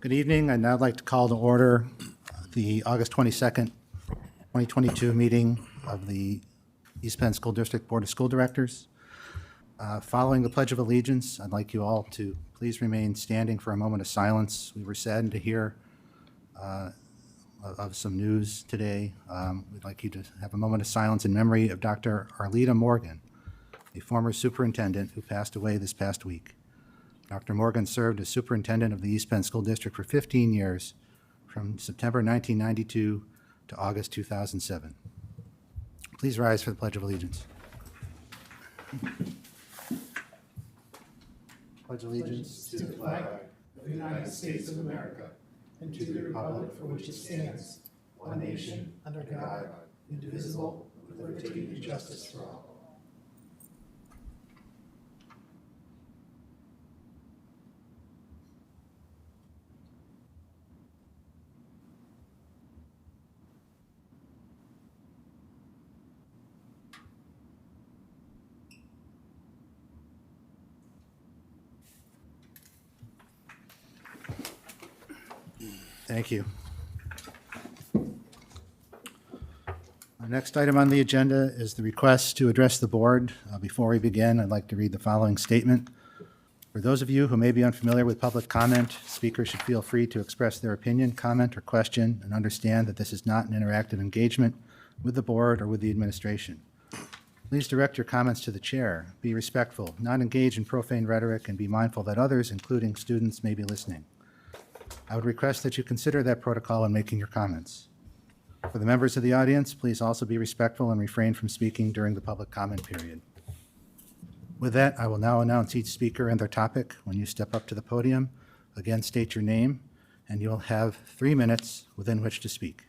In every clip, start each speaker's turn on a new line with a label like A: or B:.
A: Good evening. I'd now like to call to order the August 22nd, 2022 meeting of the East Penn School District Board of School Directors. Following the Pledge of Allegiance, I'd like you all to please remain standing for a moment of silence. We were saddened to hear of some news today. We'd like you to have a moment of silence in memory of Dr. Arleta Morgan, a former superintendent who passed away this past week. Dr. Morgan served as superintendent of the East Penn School District for 15 years, from September 1992 to August 2007. Please rise for the Pledge of Allegiance. Pledge allegiance
B: to the flag of the United States of America and to the republic for which it stands, one nation, under God, indivisible, with liberty and justice for all.
A: Thank you. Our next item on the agenda is the request to address the board. Before we begin, I'd like to read the following statement. For those of you who may be unfamiliar with public comment, speakers should feel free to express their opinion, comment, or question, and understand that this is not an interactive engagement with the board or with the administration. Please direct your comments to the chair. Be respectful, not engage in profane rhetoric, and be mindful that others, including students, may be listening. I would request that you consider that protocol in making your comments. For the members of the audience, please also be respectful and refrain from speaking during the public comment period. With that, I will now announce each speaker and their topic. When you step up to the podium, again state your name, and you'll have 3 minutes within which to speak.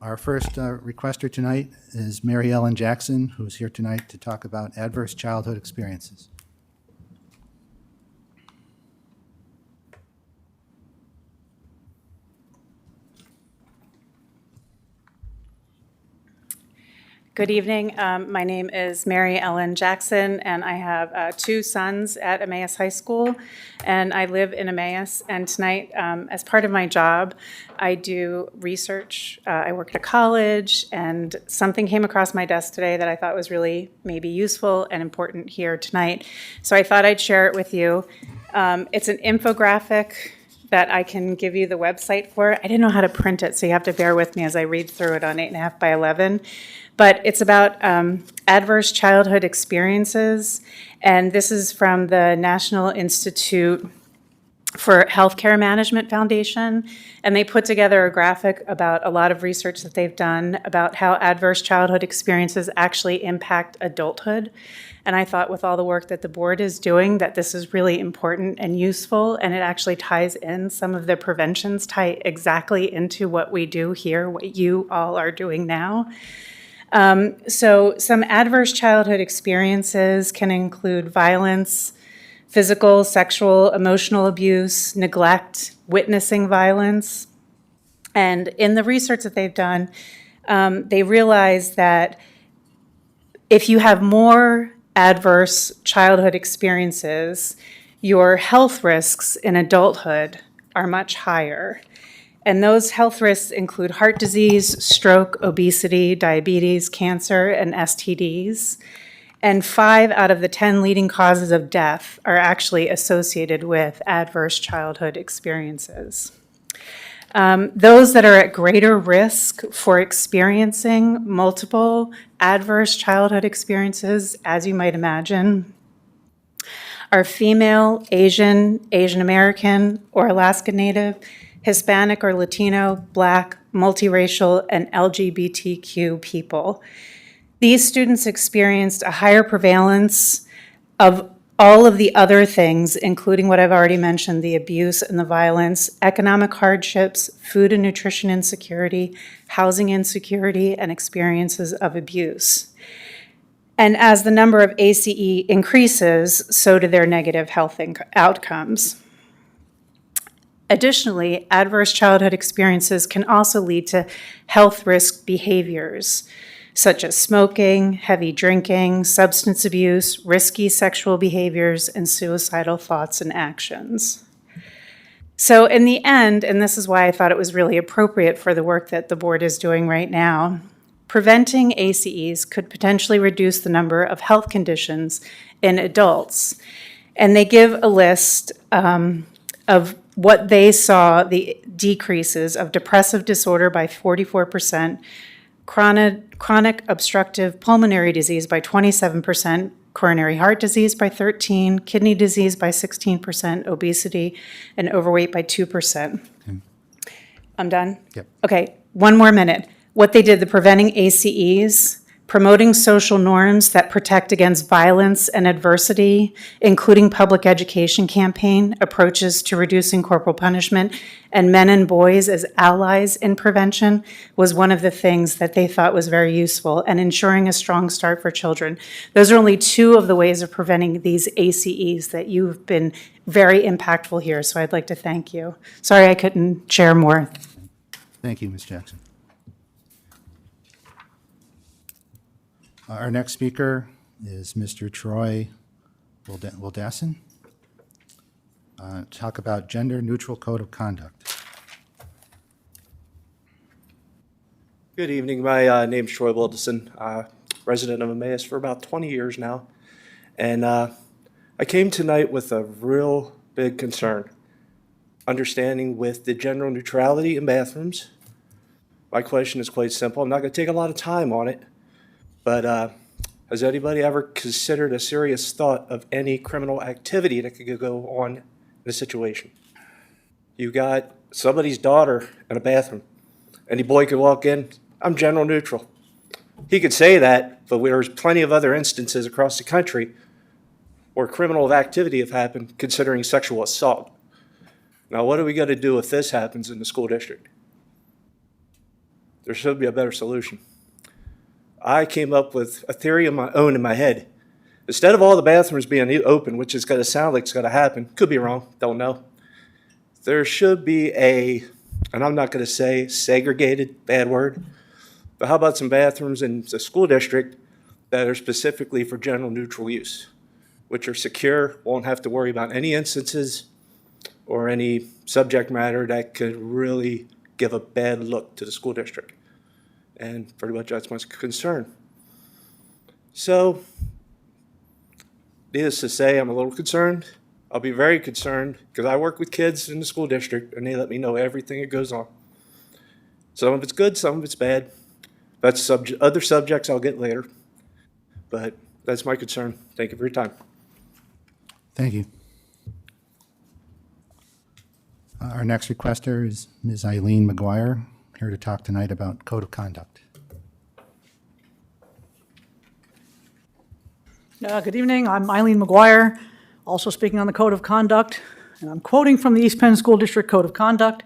A: Our first requester tonight is Mary Ellen Jackson, who's here tonight to talk about adverse childhood experiences.
C: Good evening. My name is Mary Ellen Jackson, and I have 2 sons at Emmaus High School, and I live in Emmaus. And tonight, as part of my job, I do research. I work at a college, and something came across my desk today that I thought was really maybe useful and important here tonight. So I thought I'd share it with you. It's an infographic that I can give you the website for. I didn't know how to print it, so you have to bear with me as I read through it on 8.5 by 11. But it's about adverse childhood experiences, and this is from the National Institute for Healthcare Management Foundation, and they put together a graphic about a lot of research that they've done about how adverse childhood experiences actually impact adulthood. And I thought with all the work that the board is doing that this is really important and useful, and it actually ties in some of the preventions tie exactly into what we do here, what you all are doing now. So some adverse childhood experiences can include violence, physical, sexual, emotional abuse, neglect, witnessing violence. And in the research that they've done, they realize that if you have more adverse childhood experiences, your health risks in adulthood are much higher. And those health risks include heart disease, stroke, obesity, diabetes, cancer, and STDs. And 5 out of the 10 leading causes of death are actually associated with adverse childhood experiences. Those that are at greater risk for experiencing multiple adverse childhood experiences, as you might imagine, are female, Asian, Asian American, or Alaska Native, Hispanic or Latino, Black, multiracial, and LGBTQ people. These students experienced a higher prevalence of all of the other things, including what I've already mentioned, the abuse and the violence, economic hardships, food and nutrition insecurity, housing insecurity, and experiences of abuse. And as the number of ACE increases, so do their negative health outcomes. Additionally, adverse childhood experiences can also lead to health risk behaviors. such as smoking, heavy drinking, substance abuse, risky sexual behaviors, and suicidal thoughts and actions. So in the end, and this is why I thought it was really appropriate for the work that the board is doing right now, preventing ACEs could potentially reduce the number of health conditions in adults. And they give a list of what they saw, the decreases of depressive disorder by 44%, chronic obstructive pulmonary disease by 27%, coronary heart disease by 13%, kidney disease by 16%, obesity and overweight by 2%. I'm done?
A: Yep.
C: Okay, one more minute. What they did, the Preventing ACEs, promoting social norms that protect against violence and adversity, including public education campaign, approaches to reducing corporal punishment, and men and boys as allies in prevention was one of the things that they thought was very useful, and ensuring a strong start for children. Those are only two of the ways of preventing these ACEs that you've been very impactful here, so I'd like to thank you. Sorry I couldn't share more.
A: Thank you, Ms. Jackson. Our next speaker is Mr. Troy Wildassin. Talk about gender-neutral code of conduct.
D: Good evening. My name's Troy Wildassin, resident of Emmaus for about 20 years now. And I came tonight with a real big concern, understanding with the gender neutrality in bathrooms. My question is quite simple. I'm not going to take a lot of time on it. But has anybody ever considered a serious thought of any criminal activity that could go on in a situation? You got somebody's daughter in a bathroom. Any boy could walk in, I'm gender neutral. He could say that, but there's plenty of other instances across the country where criminal activity have happened considering sexual assault. Now, what are we going to do if this happens in the school district? There should be a better solution. I came up with a theory of my own in my head. Instead of all the bathrooms being open, which is going to sound like it's going to happen, could be wrong, don't know. There should be and I'm not going to say segregated, bad word, but how about some bathrooms in the school district that are specifically for gender neutral use, which are secure, won't have to worry about any instances or any subject matter that could really give a bad look to the school district. And pretty much that's my concern. So, needless to say, I'm a little concerned. I'll be very concerned because I work with kids in the school district and they let me know everything that goes on. Some of it's good, some of it's bad. That's other subjects I'll get later. But that's my concern. Thank you for your time.
A: Thank you. Our next requester is Ms. Eileen McGuire, here to talk tonight about code of conduct.
B: Good evening. I'm Eileen McGuire, also speaking on the Code of Conduct, and I'm quoting from the East Penn School District Code of Conduct.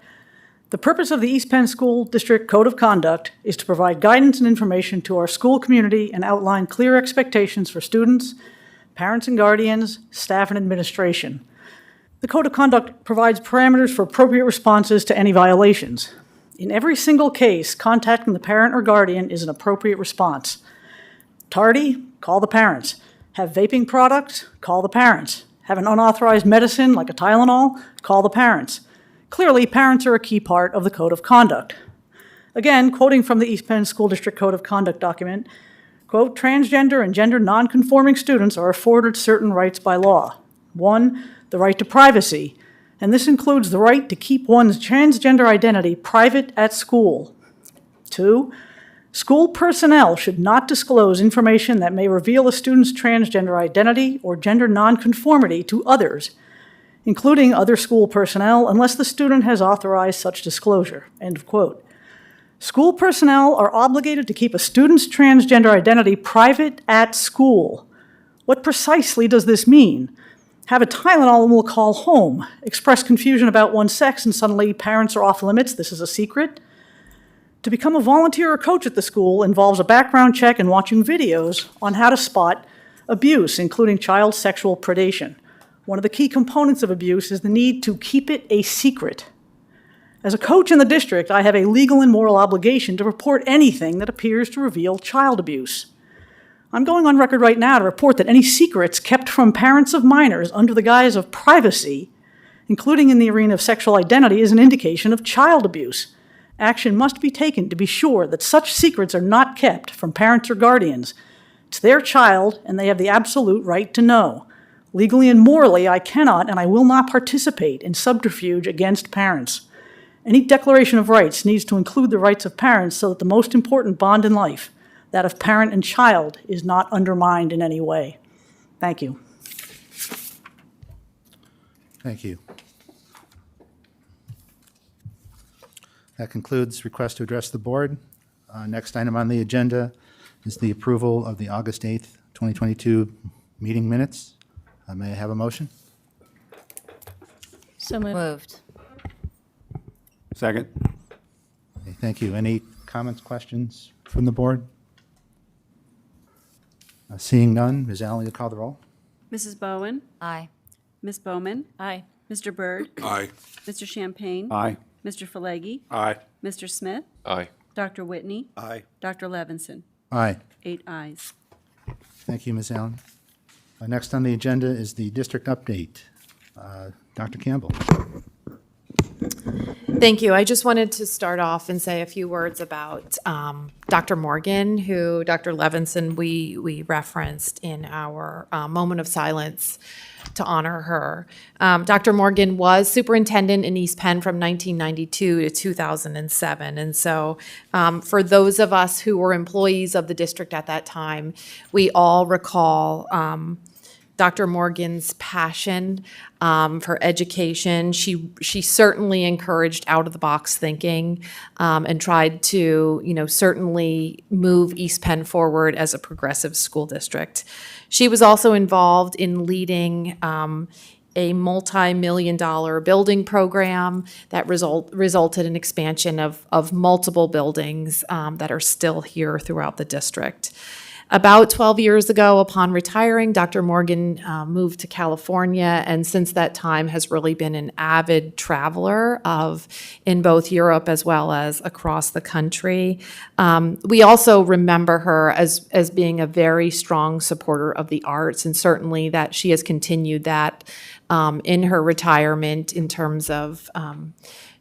B: The purpose of the East Penn School District Code of Conduct is to provide guidance and information to our school community and outline clear expectations for students, parents and guardians, staff and administration. The Code of Conduct provides parameters for appropriate responses to any violations. In every single case, contacting the parent or guardian is an appropriate response. Tardy? Call the parents. Have vaping products? Call the parents. Have an unauthorized medicine like a Tylenol? Call the parents. Clearly, parents are a key part of the Code of Conduct. Again, quoting from the East Penn School District Code of Conduct document, quote, transgender and gender nonconforming students are afforded certain rights by law. 1, the right to privacy, and this includes the right to keep one's transgender identity private at school. 2, school personnel should not disclose information that may reveal a student's transgender identity or gender nonconformity to others, including other school personnel, unless the student has authorized such disclosure, end of quote. School personnel are obligated to keep a student's transgender identity private at school. What precisely does this mean? Have a Tylenol and we'll call home. Express confusion about one's sex and suddenly parents are off limits. This is a secret. To become a volunteer or coach at the school involves a background check and watching videos on how to spot abuse, including child sexual predation. One of the key components of abuse is the need to keep it a secret. As a coach in the district, I have a legal and moral obligation to report anything that appears to reveal child abuse. I'm going on record right now to report that any secrets kept from parents of minors under the guise of privacy, including in the arena of sexual identity, is an indication of child abuse. Action must be taken to be sure that such secrets are not kept from parents or guardians. It's their child, and they have the absolute right to know. Legally and morally, I cannot and I will not participate in subterfuge against parents. Any declaration of rights needs to include the rights of parents so that the most important bond in life, that of parent and child, is not undermined in any way. Thank you.
A: Thank you. That concludes request to address the board. Next item on the agenda is the approval of the August 8th, 2022 meeting minutes. May I have a motion?
E: So moved.
F: Second.
A: Okay, thank you. Any comments, questions from the board? Seeing none, Ms. Allen, you call the roll?
G: Mrs. Bowen,
E: Aye.
G: Ms. Bowman,
E: Aye.
G: Mr. Byrd,
F: Aye.
G: Mr. Champagne,
F: Aye.
G: Mr. Falegi,
F: Aye.
G: Mr. Smith,
H: Aye.
G: Dr. Whitney,
F: Aye.
G: Dr. Levinson.
A: Aye.
G: 8 ayes.
A: Thank you, Ms. Allen. Next on the agenda is the district update. Dr. Campbell.
I: Thank you. I just wanted to start off and say a few words about Dr. Morgan, who Dr. Levinson, we referenced in our moment of silence to honor her. Dr. Morgan was superintendent in East Penn from 1992 to 2007. And so for those of us who were employees of the district at that time, we all recall Dr. Morgan's passion for education. She certainly encouraged out-of-the-box thinking and tried to, certainly move East Penn forward as a progressive school district. She was also involved in leading a multi-million-dollar building program that resulted in expansion of multiple buildings that are still here throughout the district. About 12 years ago, upon retiring, Dr. Morgan moved to California, and since that time has really been an avid traveler in both Europe as well as across the country. We also remember her as being a very strong supporter of the arts, and certainly that she has continued that in her retirement in terms of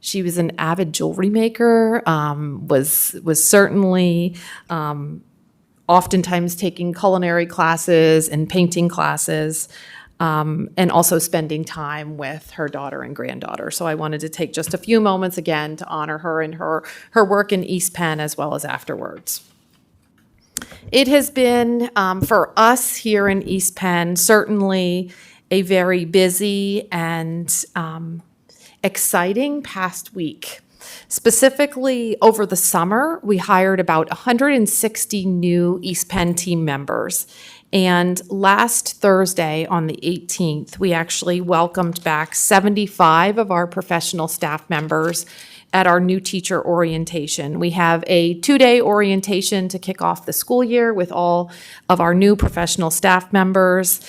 I: she was an avid jewelry maker, was certainly oftentimes taking culinary classes and painting classes, and also spending time with her daughter and granddaughter. So I wanted to take just a few moments again to honor her and her work in East Penn as well as afterwards. It has been, for us here in East Penn, certainly a very busy and exciting past week. Specifically, over the summer, we hired about 160 new East Penn team members. And last Thursday, on the 18th, we actually welcomed back 75 of our professional staff members at our new teacher orientation. We have a 2-day orientation to kick off the school year with all of our new professional staff members.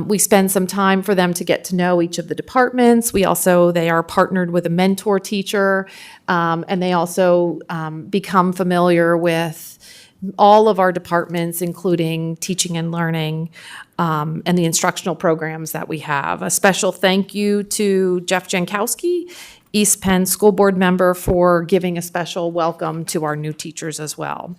I: We spend some time for them to get to know each of the departments. They are partnered with a mentor teacher, and they also become familiar with all of our departments, including teaching and learning, and the instructional programs that we have. A special thank you to Jeff Jankowski, East Penn School Board member, for giving a special welcome to our new teachers as well.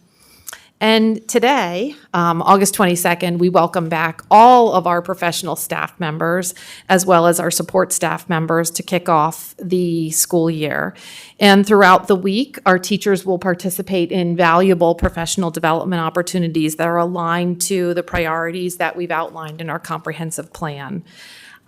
I: And today, August 22nd, we welcome back all of our professional staff members as well as our support staff members to kick off the school year. And throughout the week, our teachers will participate in valuable professional development opportunities that are aligned to the priorities that we've outlined in our comprehensive plan.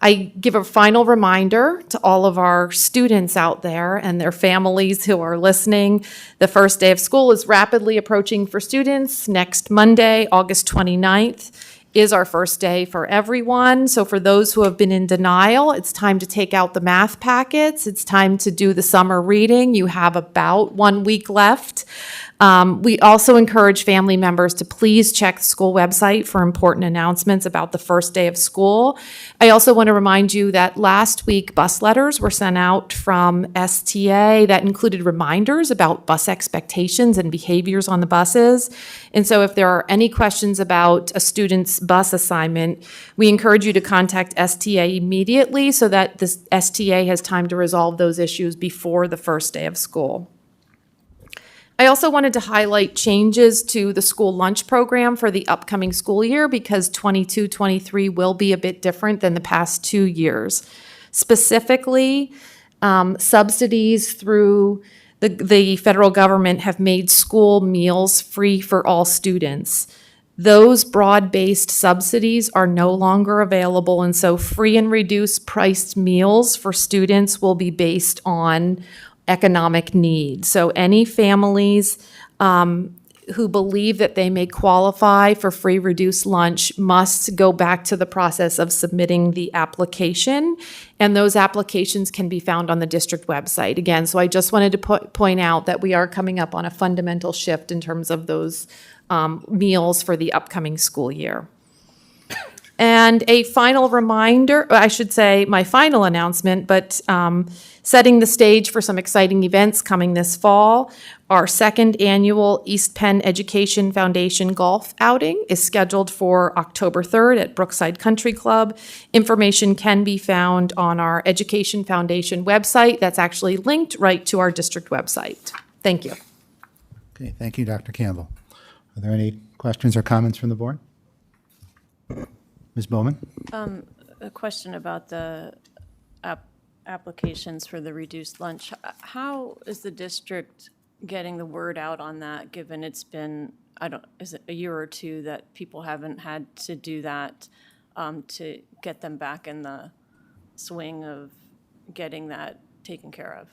I: I give a final reminder to all of our students out there and their families who are listening. The first day of school is rapidly approaching for students. Next Monday, August 29th, is our first day for everyone. So for those who have been in denial, it's time to take out the math packets. It's time to do the summer reading. You have about 1 week left. We also encourage family members to please check the school website for important announcements about the first day of school. I also want to remind you that last week bus letters were sent out from STA that included reminders about bus expectations and behaviors on the buses. And so if there are any questions about a student's bus assignment, we encourage you to contact STA immediately so that the STA has time to resolve those issues before the first day of school. I also wanted to highlight changes to the school lunch program for the upcoming school year because 22-23 will be a bit different than the past 2 years. Specifically, subsidies through the federal government have made school meals free for all students. Those broad-based subsidies are no longer available, and so free and reduced priced meals for students will be based on economic need. So any families who believe that they may qualify for free reduced lunch must go back to the process of submitting the application, and those applications can be found on the district website. Again, so I just wanted to point out that we are coming up on a fundamental shift in terms of those meals for the upcoming school year. And a final reminder, I should say my final announcement, but setting the stage for some exciting events coming this fall. Our second annual East Penn Education Foundation golf outing is scheduled for October 3rd at Brookside Country Club. Information can be found on our Education Foundation website. That's actually linked right to our district website. Thank you.
A: Okay, thank you, Dr. Campbell. Are there any questions or comments from the board? Ms. Bowman?
E: A question about the applications for the reduced lunch. How is the district getting the word out on that, given it's been, is it a year or two that people haven't had to do that to get them back in the swing of getting that taken care of?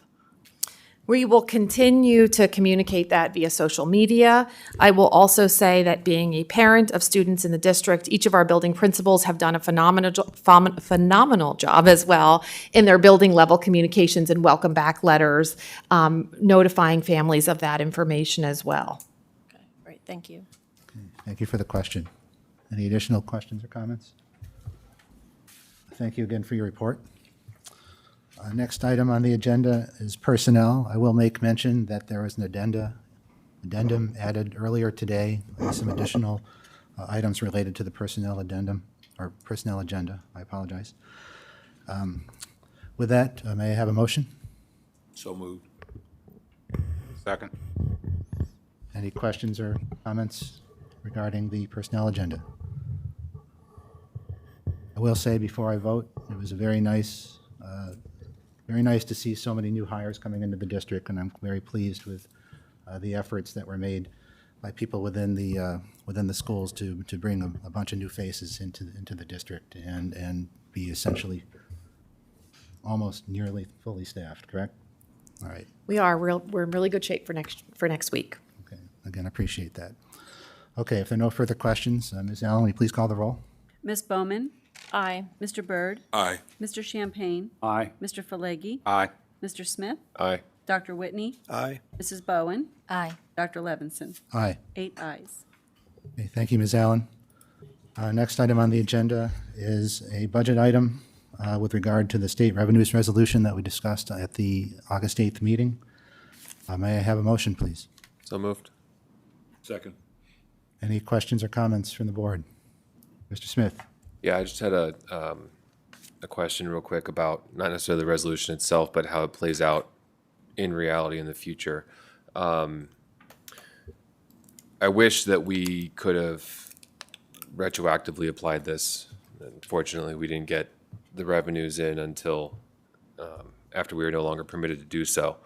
I: We will continue to communicate that via social media. I will also say that being a parent of students in the district, each of our building principals have done a phenomenal job as well in their building level communications and welcome back letters, notifying families of that information as well.
E: Okay, great, thank you.
A: Thank you for the question. Any additional questions or comments? Thank you again for your report. Next item on the agenda is personnel. I will make mention that there was an addendum added earlier today, some additional items related to the personnel addendum, or personnel agenda. I apologize. With that, may I have a motion?
F: So moved. Second.
A: Any questions or comments regarding the personnel agenda? I will say before I vote, it was a very nice to see so many new hires coming into the district, and I'm very pleased with the efforts that were made by people within the schools to bring a bunch of new faces into the district and be essentially almost nearly fully staffed. Correct? All right.
I: We're in really good shape for next week.
A: Okay. Again, appreciate that. Okay. If there are no further questions, Ms. Allen, will you please call the roll?
G: Ms. Bowman?
E: Aye.
G: Mr. Byrd?
F: Aye.
G: Mr. Champagne?
F: Aye.
G: Mr. Falegi?
F: Aye.
G: Mr. Smith?
F: Aye.
G: Dr. Whitney?
D: Aye.
G: Mrs. Bowen?
E: Aye.
G: Dr. Levinson?
A: Aye.
G: 8 ayes.
A: Okay, thank you, Ms. Allen. Next item on the agenda is a budget item with regard to the state revenues resolution that we discussed at the August 8th meeting. May I have a motion, please?
F: So moved. Second.
A: Any questions or comments from the board? Mr. Smith?
H: Yeah, I just had a question real quick about not necessarily the resolution itself, but how it plays out in reality in the future. I wish that we could have retroactively applied this. Unfortunately, we didn't get the revenues in until after we were no longer permitted to do so.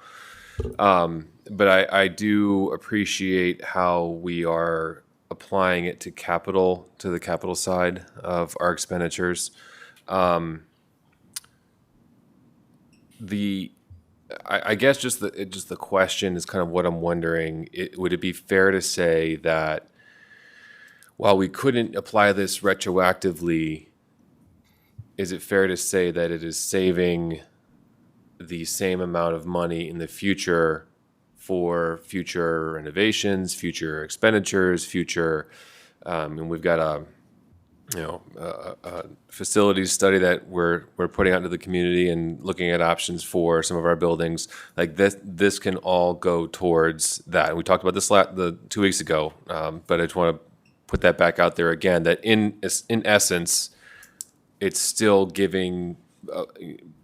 H: But I do appreciate how we are applying it to the capital side of our expenditures. I guess just the question is kind of what I'm wondering. Would it be fair to say that while we couldn't apply this retroactively, is it fair to say that it is saving the same amount of money in the future for future renovations, future expenditures, future, and we've got a facilities study that we're putting out into the community and looking at options for some of our buildings. Like this can all go towards that. And we talked about this 2 weeks ago, but I just want to put that back out there again. That in essence, it's still giving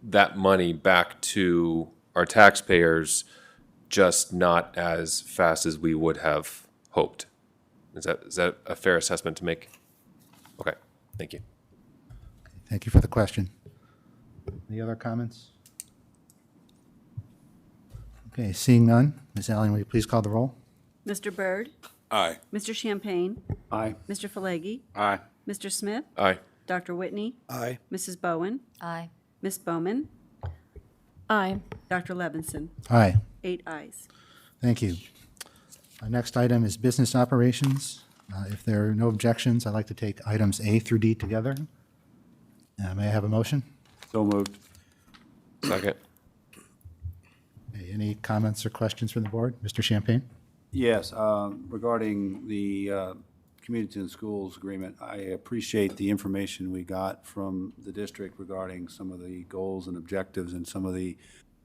H: that money back to our taxpayers, just not as fast as we would have hoped. Is that a fair assessment to make? Okay, thank you.
A: Thank you for the question. Any other comments? Okay, seeing none, Ms. Allen, will you please call the roll?
G: Mr. Byrd?
F: Aye.
G: Mr. Champagne?
F: Aye.
G: Mr. Falegi?
F: Aye.
G: Mr. Smith?
H: Aye.
G: Dr. Whitney?
F: Aye.
G: Mrs. Bowen?
E: Aye.
G: Ms. Bowman?
E: Aye.
G: Dr. Levinson?
A: Aye.
G: 8 ayes.
A: Thank you. Our next item is business operations. If there are no objections, I'd like to take items A through D together. May I have a motion?
F: So moved.
H: Second.
A: Okay, any comments or questions from the board? Mr. Champagne?
J: Yes, regarding the Community and Schools Agreement, I appreciate the information we got from the district regarding some of the goals and objectives and some of the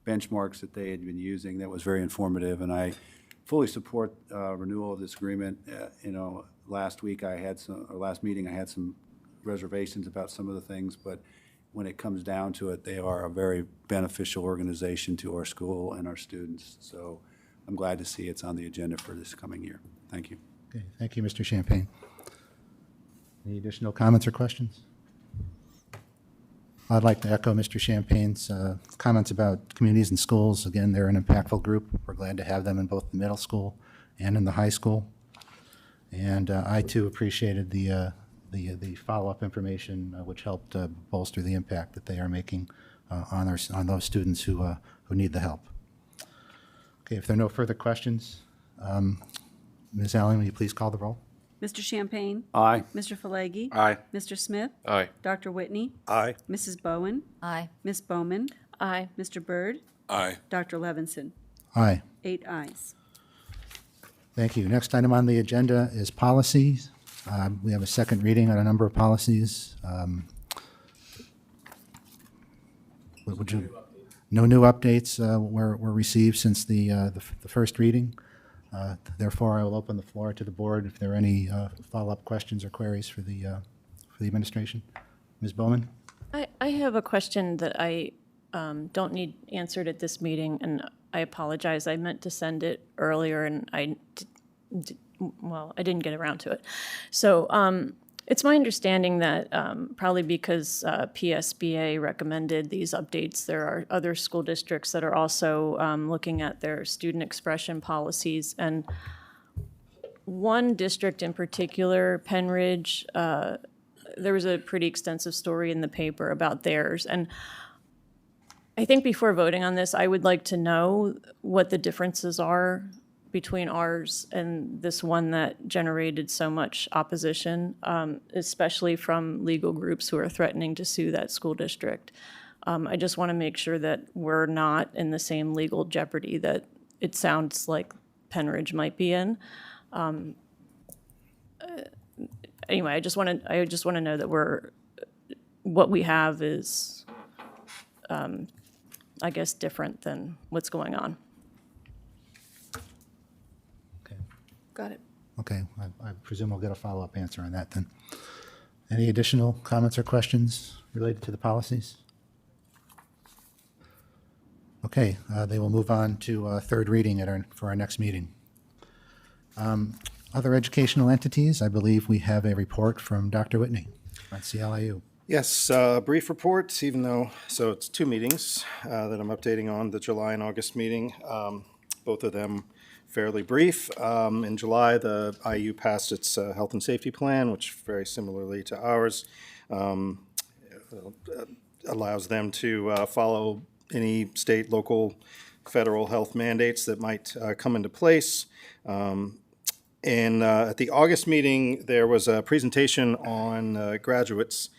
J: benchmarks that they had been using. That was very informative, and I fully support renewal of this agreement. Last meeting, I had some reservations about some of the things, but when it comes down to it, they are a very beneficial organization to our school and our students. So I'm glad to see it's on the agenda for this coming year. Thank you.
A: Okay, thank you, Mr. Champagne. Any additional comments or questions? I'd like to echo Mr. Champagne's comments about communities and schools. Again, they're an impactful group. We're glad to have them in both the middle school and in the high school. And I too appreciated the follow-up information, which helped bolster the impact that they are making on those students who need the help. Okay, if there are no further questions, Ms. Allen, will you please call the roll?
G: Mr. Champagne?
J: Aye.
G: Mr. Falegi?
F: Aye.
G: Mr. Smith?
H: Aye.
G: Dr. Whitney?
F: Aye.
G: Mrs. Bowen?
E: Aye.
G: Ms. Bowman?
E: Aye.
G: Mr. Byrd?
F: Aye.
G: Dr. Levinson?
A: Aye.
G: 8 ayes.
A: Thank you. Next item on the agenda is policies. We have a second reading on a number of policies. No new updates were received since the first reading. Therefore, I will open the floor to the board if there are any follow-up questions or queries for the administration. Ms. Bowman?
E: I have a question that I don't need answered at this meeting, and I apologize. I meant to send it earlier, and I didn't get around to it. So it's my understanding that probably because PSBA recommended these updates, there are other school districts that are also looking at their student expression policies. And one district in particular, Penn Ridge, there was a pretty extensive story in the paper about theirs. And I think before voting on this, I would like to know what the differences are between ours and this one that generated so much opposition, especially from legal groups who are threatening to sue that school district. I just want to make sure that we're not in the same legal jeopardy that it sounds like Penn Ridge might be in. Anyway, I just want to know that what we have is, I guess, different than what's going on. Got it.
A: Okay, I presume we'll get a follow-up answer on that then. Any additional comments or questions related to the policies? Okay, they will move on to third reading for our next meeting. Other educational entities, I believe we have a report from Dr. Whitney on CLIU.
K: Yes, brief report, even though, so it's 2 meetings that I'm updating on, the July and August meeting, both of them fairly brief. In July, the IU passed its health and safety plan, which very similarly to ours, allows them to follow any state, local, federal health mandates that might come into place. At the August meeting, there was a presentation on graduates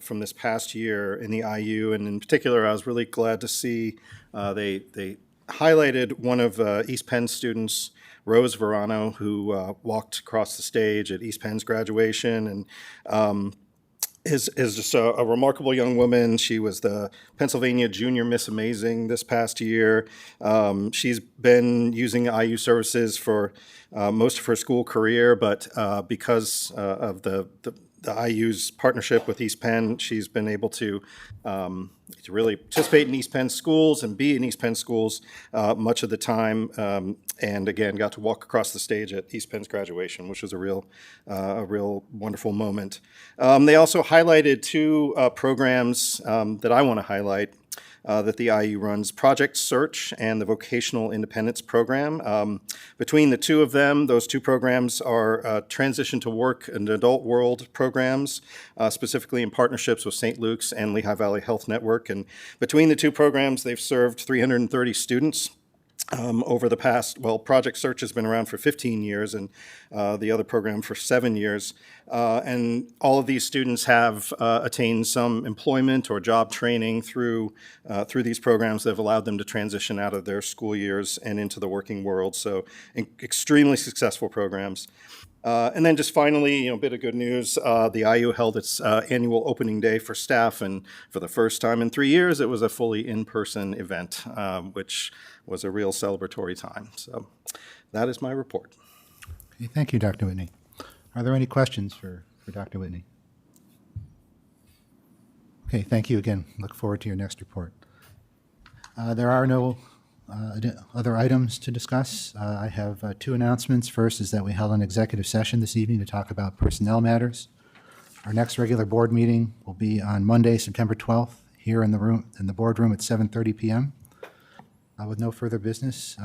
K: from this past year in the IU, and in particular, I was really glad to see they highlighted one of East Penn students, Rose Verano, who walked across the stage at East Penn's graduation, and is just a remarkable young woman. She was the Pennsylvania Junior Miss Amazing this past year. She's been using IU services for most of her school career, but because of the IU's partnership with East Penn, she's been able to really participate in East Penn schools and be in East Penn schools much of the time. And again, got to walk across the stage at East Penn's graduation, which was a real wonderful moment. They also highlighted two programs that I want to highlight. That the IU runs, Project Search and the Vocational Independence Program. Between the two of them, those two programs are transition to work and adult world programs, specifically in partnerships with St. Luke's and Lehigh Valley Health Network. And between the two programs, they've served 330 students. Over the past, Project Search has been around for 15 years and the other program for 7 years. And all of these students have attained some employment or job training through these programs that have allowed them to transition out of their school years and into the working world. So extremely successful programs. And then just finally, a bit of good news, the IU held its annual opening day for staff, and for the first time in 3 years, it was a fully in-person event, which was a real celebratory time. So that is my report.
A: Okay, thank you, Dr. Whitney. Are there any questions for Dr. Whitney? Okay, thank you again. Look forward to your next report. There are no other items to discuss. I have two announcements. First is that we held an executive session this evening to talk about personnel matters. Our next regular board meeting will be on Monday, September 12th, here in the boardroom at 7:30 p.m. With no further business,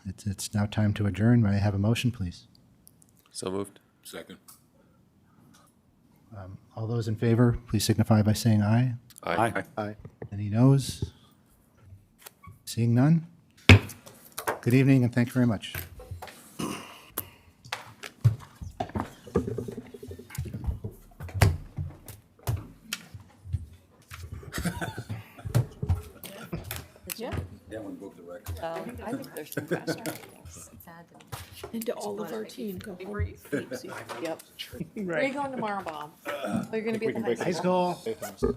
A: it's now time to adjourn. May I have a motion, please?
H: So moved.
F: Second.
A: All those in favor, please signify by saying aye.
H: Aye.
K: Aye.
A: Any noes? Seeing none? Good evening, and thank you very much.
E: I think there's some faster.
I: Into all of our team, go home. Yep. Where are you going tomorrow, Bob? Oh, you're gonna be at the high school?
A: High school.